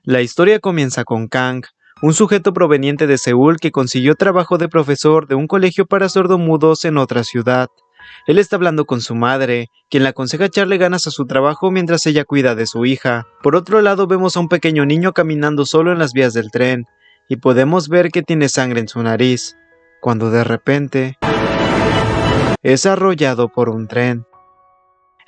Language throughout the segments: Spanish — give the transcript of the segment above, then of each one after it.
La historia comienza con Kang, un sujeto proveniente de Seúl que consiguió trabajo de profesor de un colegio para sordomudos en otra ciudad. Él está hablando con su madre, quien le aconseja echarle ganas a su trabajo mientras ella cuida de su hija. Por otro lado vemos a un pequeño niño caminando solo en las vías del tren, y podemos ver que tiene sangre en su nariz, cuando de repente es arrollado por un tren.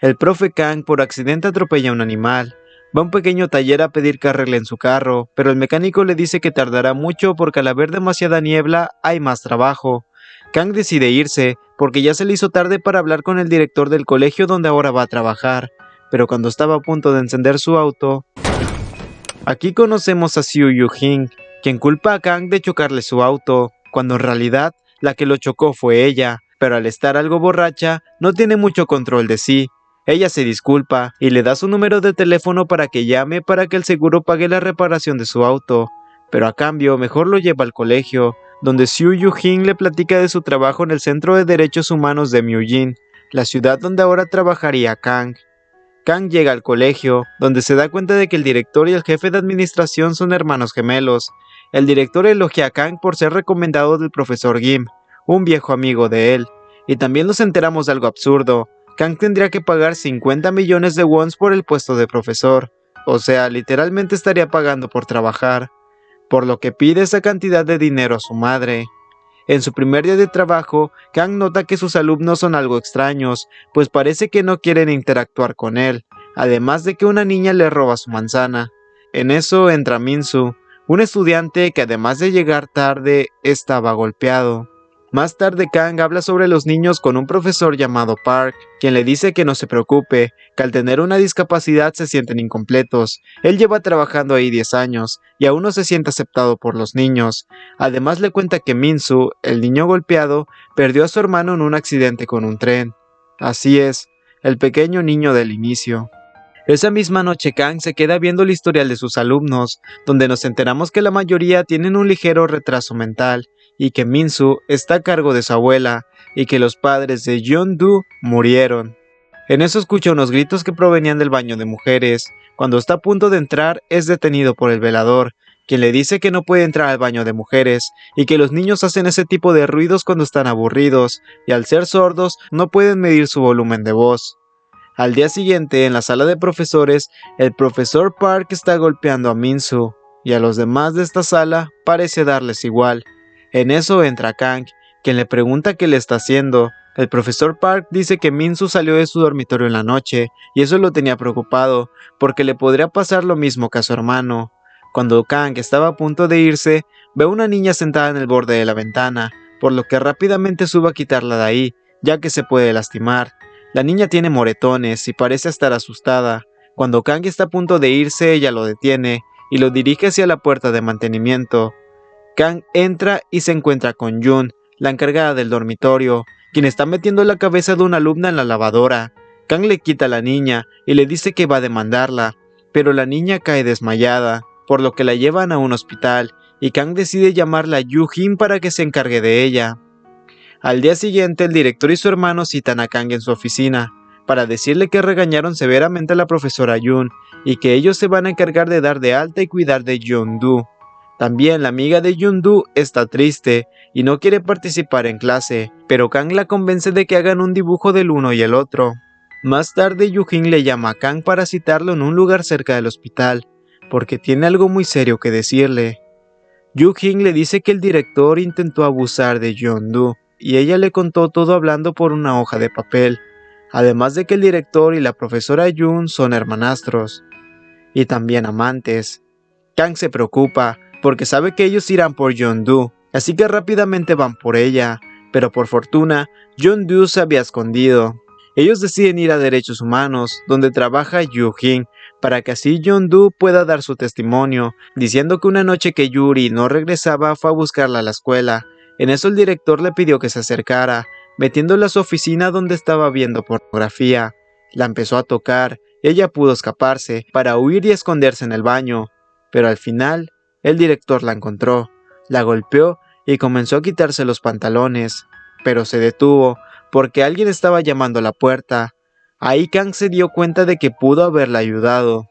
El profe Kang por accidente atropella a un animal. Va a un pequeño taller a pedir que arreglen su carro, pero el mecánico le dice que tardará mucho porque al haber demasiada niebla hay más trabajo. Kang decide irse porque ya se le hizo tarde para hablar con el director del colegio donde ahora va a trabajar, pero cuando estaba a punto de encender su auto... Aquí conocemos a Seo Yu-jin, quien culpa a Kang de chocarle su auto, cuando en realidad la que lo chocó fue ella, pero al estar algo borracha no tiene mucho control de sí. Ella se disculpa y le da su número de teléfono para que llame para que el seguro pague la reparación de su auto, pero a cambio mejor lo lleva al colegio, donde Seo Yu-jin le platica de su trabajo en el Centro de Derechos Humanos de Myujin, la ciudad donde ahora trabajaría Kang. Kang llega al colegio, donde se da cuenta de que el director y el jefe de administración son hermanos gemelos. El director elogia a Kang por ser recomendado del profesor Gim, un viejo amigo de él, y también nos enteramos de algo absurdo. Kang tendría que pagar 50 millones de wons por el puesto de profesor, o sea, literalmente estaría pagando por trabajar, por lo que pide esa cantidad de dinero a su madre. En su primer día de trabajo, Kang nota que sus alumnos son algo extraños, pues parece que no quieren interactuar con él, además de que una niña le roba su manzana. En eso entra Min-soo, un estudiante que además de llegar tarde, estaba golpeado. Más tarde Kang habla sobre los niños con un profesor llamado Park, quien le dice que no se preocupe, que al tener una discapacidad se sienten incompletos. Él lleva trabajando ahí 10 años, y aún no se siente aceptado por los niños. Además le cuenta que Min-soo, el niño golpeado, perdió a su hermano en un accidente con un tren. Así es, el pequeño niño del inicio. Esa misma noche Kang se queda viendo el historial de sus alumnos, donde nos enteramos que la mayoría tienen un ligero retraso mental, y que Min-soo está a cargo de su abuela, y que los padres de Yeon-do murieron. En eso escucha unos gritos que provenían del baño de mujeres. Cuando está a punto de entrar es detenido por el velador, quien le dice que no puede entrar al baño de mujeres, y que los niños hacen ese tipo de ruidos cuando están aburridos, y al ser sordos no pueden medir su volumen de voz. Al día siguiente, en la sala de profesores, el profesor Park está golpeando a Min-soo, y a los demás de esta sala parece darles igual. En eso entra Kang, quien le pregunta qué le está haciendo. El profesor Park dice que Min-soo salió de su dormitorio en la noche, y eso lo tenía preocupado, porque le podría pasar lo mismo que a su hermano. Cuando Kang estaba a punto de irse, ve a una niña sentada en el borde de la ventana, por lo que rápidamente sube a quitarla de ahí, ya que se puede lastimar. La niña tiene moretones y parece estar asustada. Cuando Kang está a punto de irse, ella lo detiene, y lo dirige hacia la puerta de mantenimiento. Kang entra y se encuentra con Jun, la encargada del dormitorio, quien está metiendo la cabeza de una alumna en la lavadora. Kang le quita a la niña y le dice que va a demandarla, pero la niña cae desmayada, por lo que la llevan a un hospital, y Kang decide llamarla a Yu-jin para que se encargue de ella. Al día siguiente, el director y su hermano citan a Kang en su oficina, para decirle que regañaron severamente a la profesora Jun, y que ellos se van a encargar de dar de alta y cuidar de Yeon-do. También la amiga de Yeon-do está triste y no quiere participar en clase, pero Kang la convence de que hagan un dibujo del uno y el otro. Más tarde Yu-jin le llama a Kang para citarlo en un lugar cerca del hospital, porque tiene algo muy serio que decirle. Yu-jin le dice que el director intentó abusar de Yeon-do, y ella le contó todo hablando por una hoja de papel, además de que el director y la profesora Jun son hermanastros, y también amantes. Kang se preocupa, porque sabe que ellos irán por Yeon-do, así que rápidamente van por ella, pero por fortuna, Yeon-do se había escondido. Ellos deciden ir a Derechos Humanos, donde trabaja Yu-jin, para que así Yeon-do pueda dar su testimonio, diciendo que una noche que Yuri no regresaba fue a buscarla a la escuela. En eso el director le pidió que se acercara, metiéndola a su oficina donde estaba viendo pornografía. La empezó a tocar, ella pudo escaparse, para huir y esconderse en el baño, pero al final, el director la encontró, la golpeó y comenzó a quitarse los pantalones, pero se detuvo, porque alguien estaba llamando a la puerta. Ahí Kang se dio cuenta de que pudo haberla ayudado.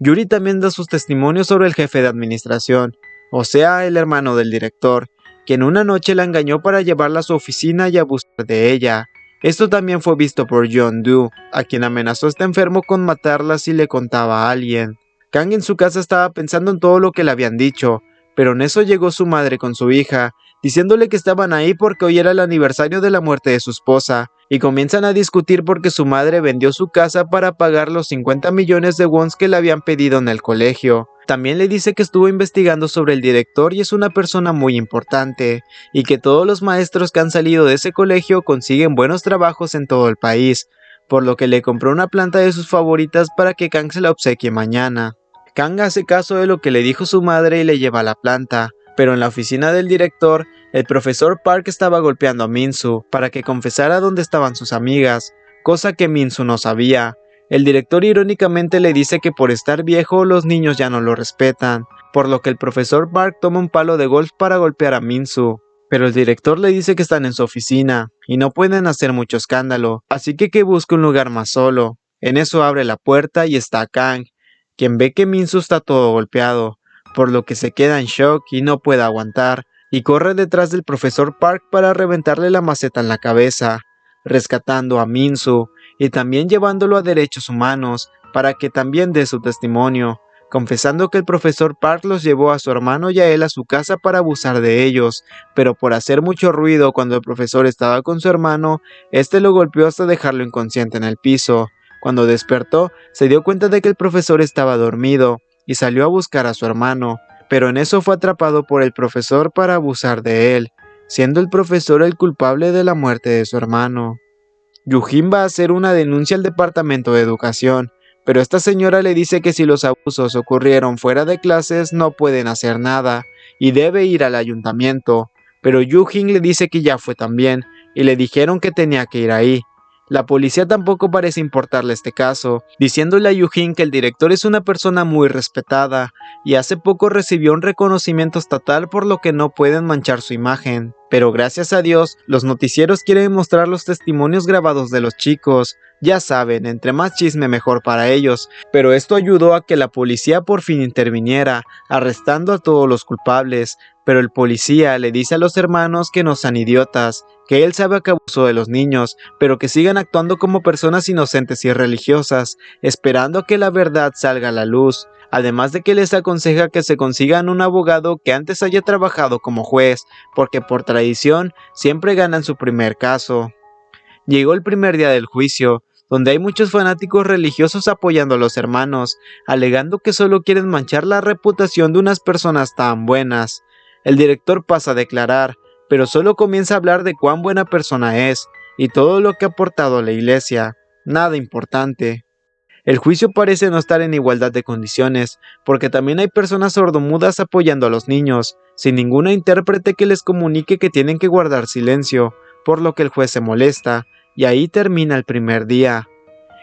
Yuri también da sus testimonios sobre el jefe de administración, o sea, el hermano del director, quien una noche la engañó para llevarla a su oficina y abusar de ella. Esto también fue visto por John Doe, a quien amenazó a este enfermo con matarla si le contaba a alguien. Kang en su casa estaba pensando en todo lo que le habían dicho, pero en eso llegó su madre con su hija, diciéndole que estaban ahí porque hoy era el aniversario de la muerte de su esposa, y comienzan a discutir porque su madre vendió su casa para pagar los 50 millones de wons que le habían pedido en el colegio. También le dice que estuvo investigando sobre el director y es una persona muy importante, y que todos los maestros que han salido de ese colegio consiguen buenos trabajos en todo el país, por lo que le compró una planta de sus favoritas para que Kang se la obsequie mañana. Kang hace caso de lo que le dijo su madre y le lleva la planta, pero en la oficina del director, el profesor Park estaba golpeando a Minsu para que confesara dónde estaban sus amigas, cosa que Minsu no sabía. El director irónicamente le dice que por estar viejo los niños ya no lo respetan, por lo que el profesor Park toma un palo de golf para golpear a Minsu. Pero el director le dice que están en su oficina y no pueden hacer mucho escándalo, así que busque un lugar más solo. En eso abre la puerta y está Kang, quien ve que Minsu está todo golpeado, por lo que se queda en shock y no puede aguantar, y corre detrás del profesor Park para reventarle la maceta en la cabeza, rescatando a Minsu y también llevándolo a derechos humanos para que también dé su testimonio, confesando que el profesor Park los llevó a su hermano y a él a su casa para abusar de ellos, pero por hacer mucho ruido cuando el profesor estaba con su hermano, este lo golpeó hasta dejarlo inconsciente en el piso. Cuando despertó, se dio cuenta de que el profesor estaba dormido y salió a buscar a su hermano, pero en eso fue atrapado por el profesor para abusar de él, siendo el profesor el culpable de la muerte de su hermano. Yujin va a hacer una denuncia al departamento de educación, pero esta señora le dice que si los abusos ocurrieron fuera de clases no pueden hacer nada y debe ir al ayuntamiento, pero Yujin le dice que ya fue también y le dijeron que tenía que ir ahí. La policía tampoco parece importarle este caso, diciéndole a Yujin que el director es una persona muy respetada y hace poco recibió un reconocimiento estatal por lo que no pueden manchar su imagen. Pero gracias a Dios, los noticieros quieren mostrar los testimonios grabados de los chicos. Ya saben, entre más chisme mejor para ellos, pero esto ayudó a que la policía por fin interviniera, arrestando a todos los culpables, pero el policía le dice a los hermanos que no sean idiotas, que él sabe que abusó de los niños, pero que sigan actuando como personas inocentes y religiosas, esperando a que la verdad salga a la luz. Además de que les aconseja que se consigan un abogado que antes haya trabajado como juez, porque por tradición siempre ganan su primer caso. Llegó el primer día del juicio, donde hay muchos fanáticos religiosos apoyando a los hermanos, alegando que solo quieren manchar la reputación de unas personas tan buenas. El director pasa a declarar, pero solo comienza a hablar de cuán buena persona es, y todo lo que ha aportado a la iglesia. Nada importante. El juicio parece no estar en igualdad de condiciones, porque también hay personas sordomudas apoyando a los niños, sin ninguna intérprete que les comunique que tienen que guardar silencio, por lo que el juez se molesta, y ahí termina el primer día.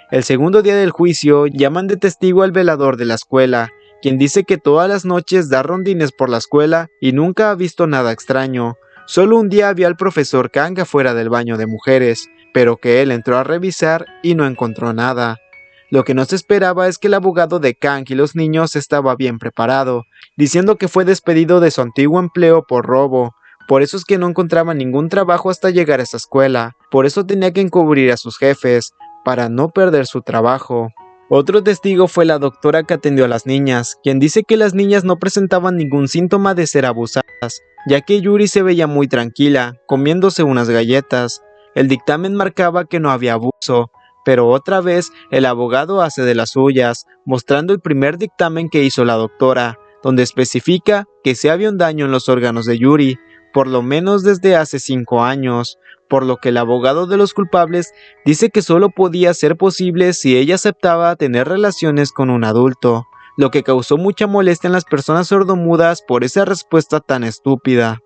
El segundo día del juicio llaman de testigo al velador de la escuela, quien dice que todas las noches da rondines por la escuela y nunca ha visto nada extraño. Solo un día vio al profesor Kang afuera del baño de mujeres, pero que él entró a revisar y no encontró nada. Lo que no se esperaba es que el abogado de Kang y los niños estaba bien preparado, diciendo que fue despedido de su antiguo empleo por robo. Por eso es que no encontraba ningún trabajo hasta llegar a esa escuela, por eso tenía que encubrir a sus jefes, para no perder su trabajo. Otro testigo fue la doctora que atendió a las niñas, quien dice que las niñas no presentaban ningún síntoma de ser abusadas, ya que Yuri se veía muy tranquila, comiéndose unas galletas. El dictamen marcaba que no había abuso, pero otra vez el abogado hace de las suyas, mostrando el primer dictamen que hizo la doctora, donde especifica que sí había un daño en los órganos de Yuri, por lo menos desde hace 5 años, por lo que el abogado de los culpables dice que solo podía ser posible si ella aceptaba tener relaciones con un adulto, lo que causó mucha molestia en las personas sordomudas por esa respuesta tan estúpida.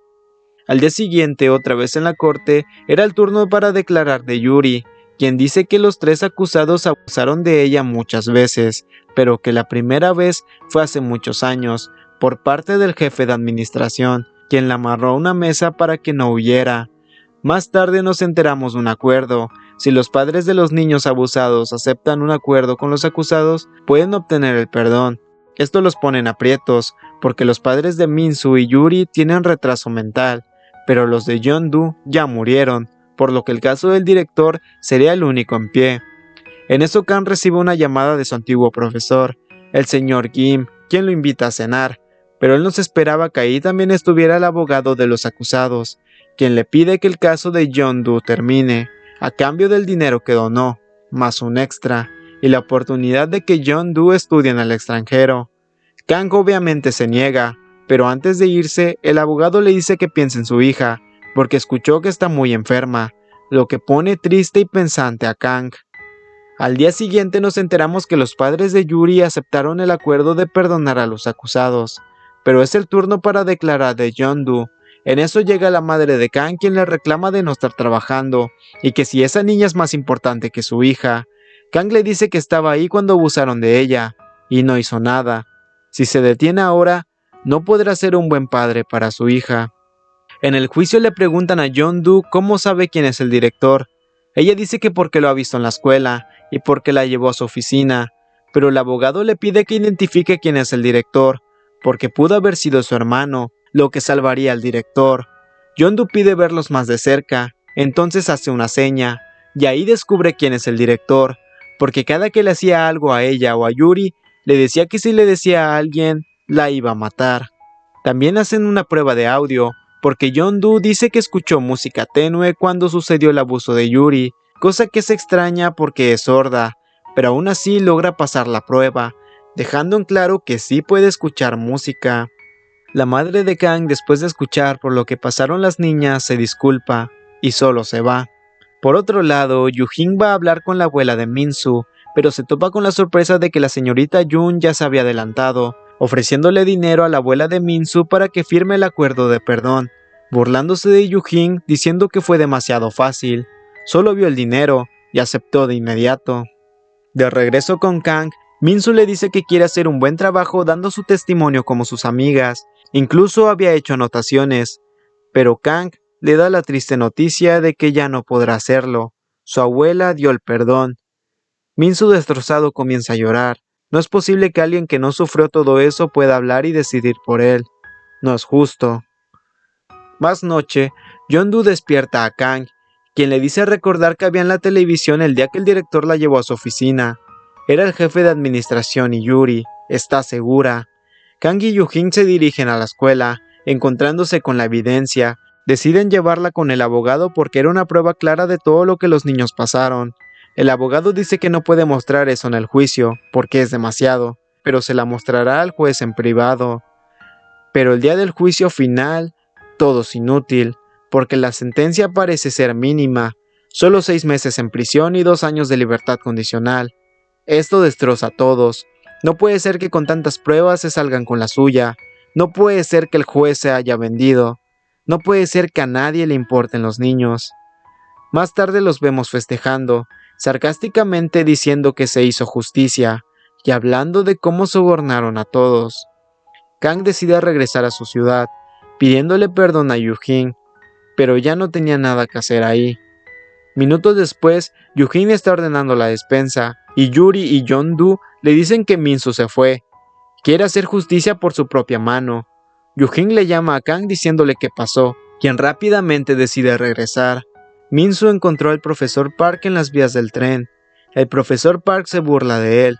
Al día siguiente, otra vez en la corte, era el turno para declarar de Yuri, quien dice que los 3 acusados abusaron de ella muchas veces, pero que la primera vez fue hace muchos años, por parte del jefe de administración, quien la amarró a una mesa para que no huyera. Más tarde nos enteramos de un acuerdo. Si los padres de los niños abusados aceptan un acuerdo con los acusados, pueden obtener el perdón, Esto los pone en aprietos, porque los padres de Minsu y Yuri tienen retraso mental, pero los de Yeondu ya murieron, por lo que el caso del director sería el único en pie. En eso Kang recibe una llamada de su antiguo profesor, el señor Kim, quien lo invita a cenar, pero él no se esperaba que ahí también estuviera el abogado de los acusados, quien le pide que el caso de Yeondu termine, a cambio del dinero que donó, más un extra, y la oportunidad de que Yeondu estudie en el extranjero. Kang obviamente se niega, pero antes de irse, el abogado le dice que piense en su hija, porque escuchó que está muy enferma, lo que pone triste y pensante a Kang. Al día siguiente nos enteramos que los padres de Yuri aceptaron el acuerdo de perdonar a los acusados, pero es el turno para declarar de Yeondu. En eso llega la madre de Kang, quien le reclama de no estar trabajando, y que si esa niña es más importante que su hija. Kang le dice que estaba ahí cuando abusaron de ella, y no hizo nada. Si se detiene ahora, no podrá ser un buen padre para su hija. En el juicio le preguntan a Yeondu cómo sabe quién es el director. Ella dice que porque lo ha visto en la escuela, y porque la llevó a su oficina, pero el abogado le pide que identifique quién es el director, porque pudo haber sido su hermano, lo que salvaría al director. Yeondu pide verlos más de cerca, entonces hace una seña, y ahí descubre quién es el director, porque cada que le hacía algo a ella o a Yuri, le decía que si le decía a alguien, la iba a matar. También hacen una prueba de audio, porque Yeondu dice que escuchó música tenue cuando sucedió el abuso de Yuri, cosa que es extraña porque es sorda, pero aún así logra pasar la prueba, dejando en claro que sí puede escuchar música. La madre de Kang, después de escuchar por lo que pasaron las niñas, se disculpa y solo se va. Por otro lado, Yujin va a hablar con la abuela de Minsu, pero se topa con la sorpresa de que la señorita Jun ya se había adelantado, ofreciéndole dinero a la abuela de Minsu para que firme el acuerdo de perdón, burlándose de Yujin diciendo que fue demasiado fácil. Solo vio el dinero y aceptó de inmediato. De regreso con Kang, Minsu le dice que quiere hacer un buen trabajo dando su testimonio como sus amigas, incluso había hecho anotaciones, pero Kang le da la triste noticia de que ya no podrá hacerlo. Su abuela dio el perdón. Minsu destrozado comienza a llorar. No es posible que alguien que no sufrió todo eso pueda hablar y decidir por él. No es justo. Más noche, Yeondu despierta a Kang, quien le dice recordar que había en la televisión el día que el director la llevó a su oficina. Era el jefe de administración y Yuri, está segura. Kang y Yujin se dirigen a la escuela, encontrándose con la evidencia. Deciden llevarla con el abogado porque era una prueba clara de todo lo que los niños pasaron. El abogado dice que no puede mostrar eso en el juicio, porque es demasiado, pero se la mostrará al juez en privado. Pero el día del juicio final, todo es inútil, porque la sentencia parece ser mínima, solo 6 meses en prisión y 2 años de libertad condicional. Esto destroza a todos. No puede ser que con tantas pruebas se salgan con la suya. No puede ser que el juez se haya vendido. No puede ser que a nadie le importen los niños. Más tarde los vemos festejando, sarcásticamente diciendo que se hizo justicia, y hablando de cómo sobornaron a todos. Kang decide regresar a su ciudad, pidiéndole perdón a Yujin, pero ya no tenía nada que hacer ahí. Minutos después, Yujin está ordenando la despensa, y Yuri y Yeondu le dicen que Minsu se fue. Quiere hacer justicia por su propia mano. Yujin le llama a Kang diciéndole qué pasó, quien rápidamente decide regresar. Minsu encontró al profesor Park en las vías del tren. El profesor Park se burla de él,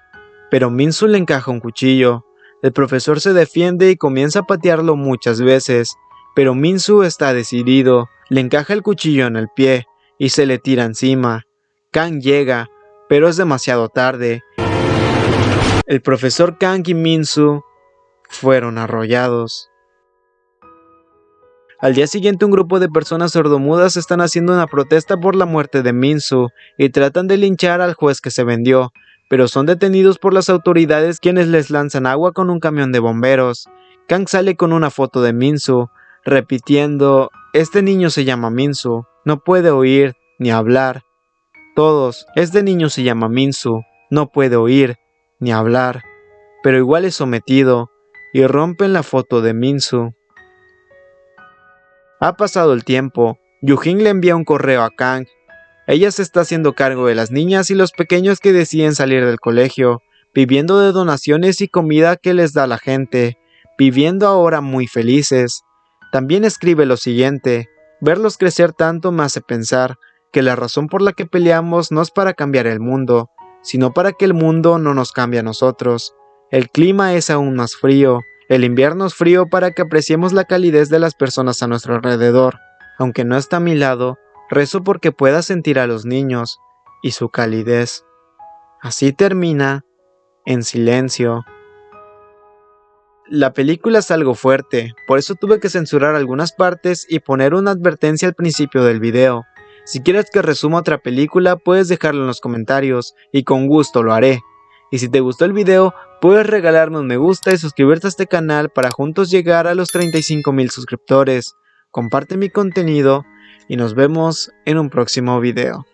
pero Minsu le encaja un cuchillo. El profesor se defiende y comienza a patearlo muchas veces, pero Minsu está decidido, le encaja el cuchillo en el pie y se le tira encima. Kang llega, pero es demasiado tarde. El profesor Kang y Minsu fueron arrollados. Al día siguiente un grupo de personas sordomudas están haciendo una protesta por la muerte de Minsu y tratan de linchar al juez que se vendió, pero son detenidos por las autoridades quienes les lanzan agua con un camión de bomberos. Kang sale con una foto de Minsu, repitiendo, este niño se llama Minsu, no puede oír ni hablar. Todos, este niño se llama Minsu, no puede oír ni hablar, pero igual es sometido, y rompen la foto de Minsu. Ha pasado el tiempo, Yujin le envía un correo a Kang. Ella se está haciendo cargo de las niñas y los pequeños que deciden salir del colegio, viviendo de donaciones y comida que les da la gente, viviendo ahora muy felices. También escribe lo siguiente: verlos crecer tanto me hace pensar que la razón por la que peleamos no es para cambiar el mundo, sino para que el mundo no nos cambie a nosotros. El clima es aún más frío, el invierno es frío para que apreciemos la calidez de las personas a nuestro alrededor. Aunque no está a mi lado, rezo porque pueda sentir a los niños y su calidez. Así termina, en silencio. La película es algo fuerte, por eso tuve que censurar algunas partes y poner una advertencia al principio del video. Si quieres que resuma otra película, puedes dejarlo en los comentarios y con gusto lo haré. Y si te gustó el video, puedes regalarme un me gusta y suscribirte a este canal para juntos llegar a los 35,000 suscriptores. Comparte mi contenido y nos vemos en un próximo video.